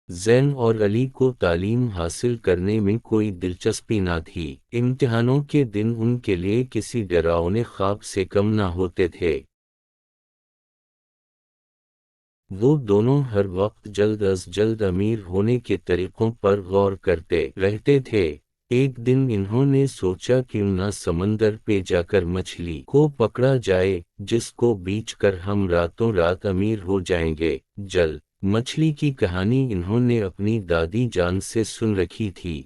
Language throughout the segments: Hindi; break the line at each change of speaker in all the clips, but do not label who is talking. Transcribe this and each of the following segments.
जैन और अली को तालीम हासिल करने में कोई दिलचस्पी न थी। इम्तिहानों के दिन उनके लिए किसी डरावने ख्वाब से कम न होते थे। वो दोनों हर वक्त जल्द अज जल्द अमीर होने के तरीकों पर गौर करते रहते थे। एक दिन इन्होंने सोचा क्यों न समंदर पे जाकर मछली को पकड़ा जाए, जिसको बेचकर हम रातों रात अमीर हो जाएंगे। जल मछली की कहानी इन्होंने अपनी दादी जान से सुन रखी थी।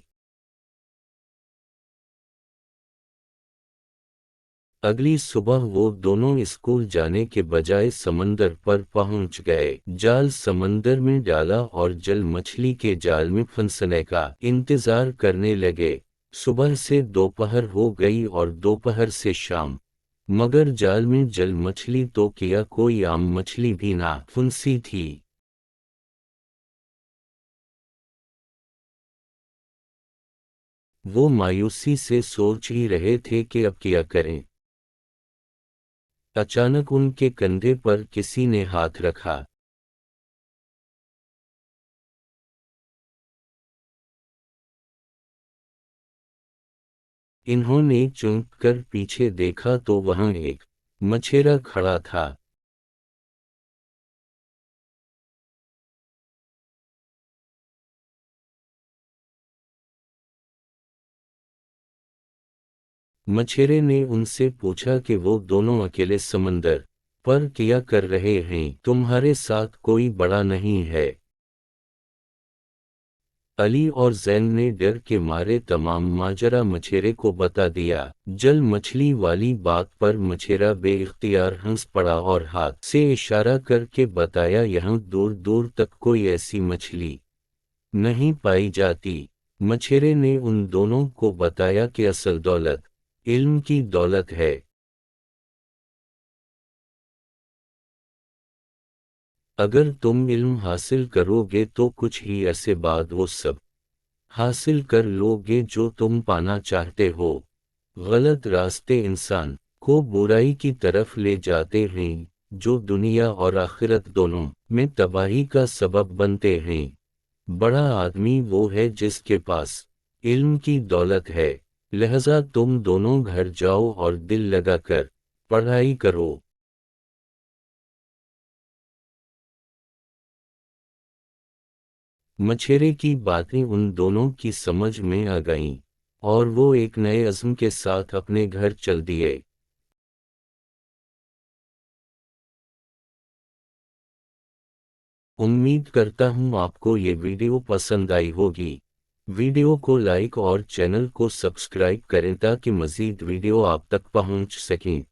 अगली सुबह वो दोनों स्कूल जाने के बजाय समंदर पर पहुंच गए। जाल समंदर में डाला और जल मछली के जाल में फंसने का इंतजार करने लगे। सुबह से दोपहर हो गई और दोपहर से शाम, मगर जाल में जल मछली तो क्या कोई आम मछली भी ना फंसी थी। वो मायूसी से सोच ही रहे थे कि अब क्या करें। अचानक उनके कंधे पर किसी ने हाथ रखा। इन्होंने चौंक कर पीछे देखा तो वहां एक मछेरा खड़ा था। मछेरे ने उनसे पूछा कि वो दोनों अकेले समंदर पर क्या कर रहे हैं, तुम्हारे साथ कोई बड़ा नहीं है। अली और जैन ने डर के मारे तमाम माजरा मछेरे को बता दिया। जल मछली वाली बात पर मछेरा बेइख्तियार हंस पड़ा और हाथ से इशारा करके बताया, यहाँ दूर दूर तक कोई ऐसी मछली नहीं पाई जाती। मछेरे ने उन दोनों को बताया कि असल दौलत इल्म की दौलत है। अगर तुम इल्म हासिल करोगे तो कुछ ही अरसे बाद वो सब हासिल कर लोगे जो तुम पाना चाहते हो। गलत रास्ते इंसान को बुराई की तरफ ले जाते हैं, जो दुनिया और आखिरत दोनों में तबाही का सबब बनते हैं। बड़ा आदमी वो है जिसके पास इल्म की दौलत है। लिहाजा तुम दोनों घर जाओ और दिल लगाकर पढ़ाई करो। मछेरे की बातें उन दोनों की समझ में आ गईं और वो एक नए अज़्म के साथ अपने घर चल दिए। उम्मीद करता हूँ आपको ये वीडियो पसंद आई होगी। वीडियो को लाइक और चैनल को सब्सक्राइब करें ताकि मज़ीद वीडियो आप तक पहुँच सकें।